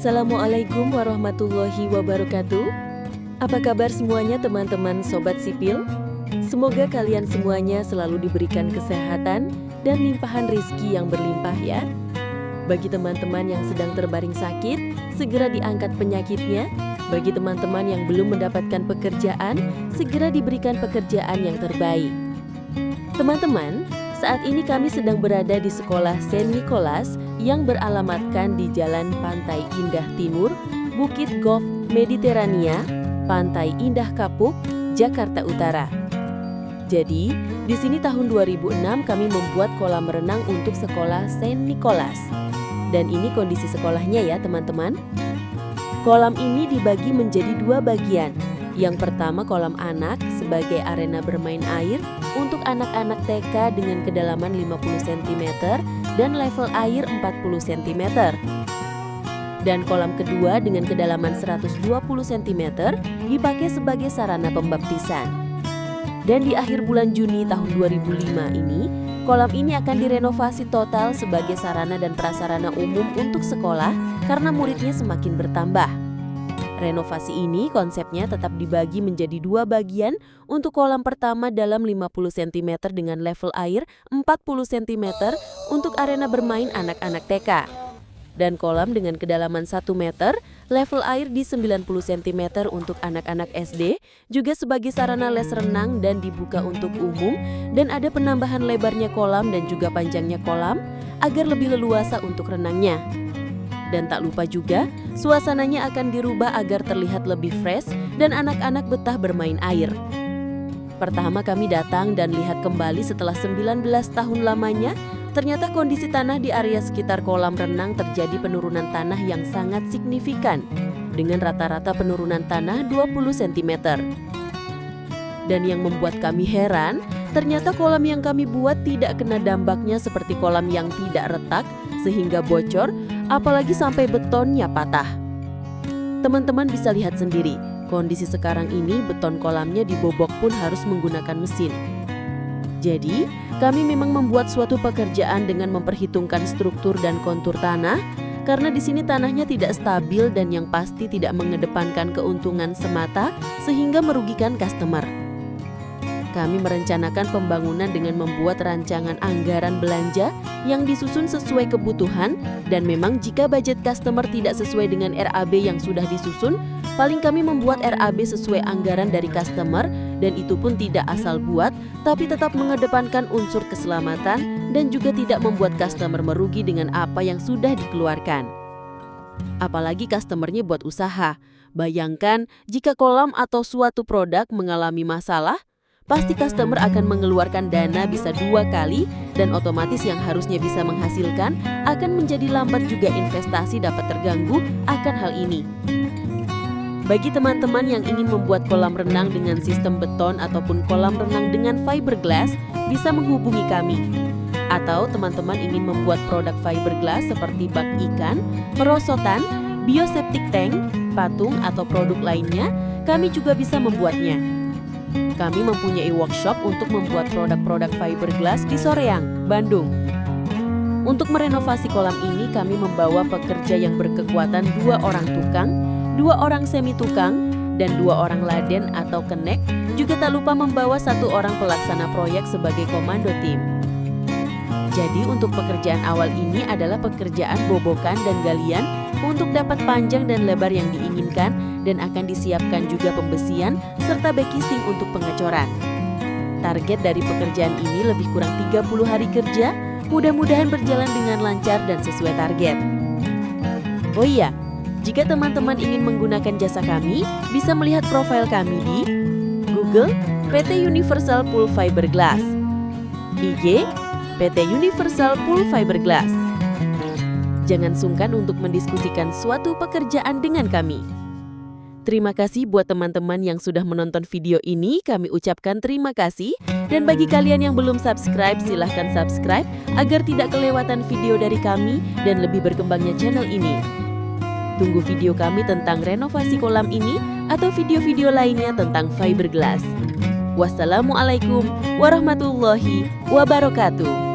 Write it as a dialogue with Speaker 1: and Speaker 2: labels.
Speaker 1: Assalamualaikum warahmatullahi wabarakatuh. Apa kabar semuanya teman-teman Sobat Sipil? Semoga kalian semuanya selalu diberikan kesehatan dan limpahan rezeki yang berlimpah ya. Bagi teman-teman yang sedang terbaring sakit, segera diangkat penyakitnya. Bagi teman-teman yang belum mendapatkan pekerjaan, segera diberikan pekerjaan yang terbaik. Teman-teman, saat ini kami sedang berada di sekolah Saint Nicholas yang beralamatkan di Jalan Pantai Indah Timur, Bukit Golf Mediterania, Pantai Indah Kapuk, Jakarta Utara. Jadi, di sini tahun 2006 kami membuat kolam renang untuk sekolah Saint Nicholas. Dan ini kondisi sekolahnya ya teman-teman. Kolam ini dibagi menjadi dua bagian. Yang pertama kolam anak sebagai arena bermain air untuk anak-anak TK dengan kedalaman 50 cm dan level air 40 cm. Dan kolam kedua dengan kedalaman 120 cm dipakai sebagai sarana pembaptisan. Dan di akhir bulan Juni tahun 2005 ini, kolam ini akan direnovasi total sebagai sarana dan prasarana umum untuk sekolah karena muridnya semakin bertambah. Renovasi ini konsepnya tetap dibagi menjadi dua bagian untuk kolam pertama dalam 50 cm dengan level air 40 cm untuk arena bermain anak-anak TK. Dan kolam dengan kedalaman 1 meter, level air di 90 cm untuk anak-anak SD, juga sebagai sarana les renang dan dibuka untuk umum, dan ada penambahan lebarnya kolam dan juga panjangnya kolam agar lebih leluasa untuk renangnya. Dan tak lupa juga, suasananya akan dirubah agar terlihat lebih fresh dan anak-anak betah bermain air. Pertama kami datang dan lihat kembali setelah 19 tahun lamanya, ternyata kondisi tanah di area sekitar kolam renang terjadi penurunan tanah yang sangat signifikan, dengan rata-rata penurunan tanah 20 cm. Dan yang membuat kami heran, ternyata kolam yang kami buat tidak kena dampaknya seperti kolam yang tidak retak, sehingga bocor, apalagi sampai betonnya patah. Teman-teman bisa lihat sendiri, kondisi sekarang ini beton kolamnya dibobok pun harus menggunakan mesin. Jadi, kami memang membuat suatu pekerjaan dengan memperhitungkan struktur dan kontur tanah, karena di sini tanahnya tidak stabil dan yang pasti tidak mengedepankan keuntungan semata sehingga merugikan customer. Kami merencanakan pembangunan dengan membuat rancangan anggaran belanja yang disusun sesuai kebutuhan, dan memang jika budget customer tidak sesuai dengan RAB yang sudah disusun, paling kami membuat RAB sesuai anggaran dari customer, dan itu pun tidak asal buat, tapi tetap mengedepankan unsur keselamatan dan juga tidak membuat customer merugi dengan apa yang sudah dikeluarkan. Apalagi customernya buat usaha. Bayangkan jika kolam atau suatu produk mengalami masalah, pasti customer akan mengeluarkan dana bisa 2 kali dan otomatis yang harusnya bisa menghasilkan akan menjadi lambat, juga investasi dapat terganggu akan hal ini. Bagi teman-teman yang ingin membuat kolam renang dengan sistem beton ataupun kolam renang dengan fiberglass, bisa menghubungi kami. Atau teman-teman ingin membuat produk fiberglass seperti bak ikan, perosotan, bioseptic tank, patung atau produk lainnya, kami juga bisa membuatnya. Kami mempunyai workshop untuk membuat produk-produk fiberglass di Soreang, Bandung. Untuk merenovasi kolam ini, kami membawa pekerja yang berkekuatan 2 orang tukang, 2 orang semi tukang, dan 2 orang laden atau kenek, juga tak lupa membawa 1 orang pelaksana proyek sebagai komando tim. Jadi untuk pekerjaan awal ini adalah pekerjaan bobokan dan galian untuk dapat panjang dan lebar yang diinginkan, dan akan disiapkan juga pembesian serta backcasting untuk pengecoran. Target dari pekerjaan ini lebih kurang 30 hari kerja, mudah-mudahan berjalan dengan lancar dan sesuai target. Oh iya, jika teman-teman ingin menggunakan jasa kami, bisa melihat profil kami di Google PT Universal Pool Fiberglass, IG PT Universal Pool Fiberglass. Jangan sungkan untuk mendiskusikan suatu pekerjaan dengan kami. Terima kasih buat teman-teman yang sudah menonton video ini, kami ucapkan terima kasih. Dan bagi kalian yang belum subscribe, silahkan subscribe agar tidak kelewatan video dari kami dan lebih berkembangnya channel ini. Tunggu video kami tentang renovasi kolam ini atau video-video lainnya tentang fiberglass. Wassalamualaikum warahmatullahi wabarakatuh.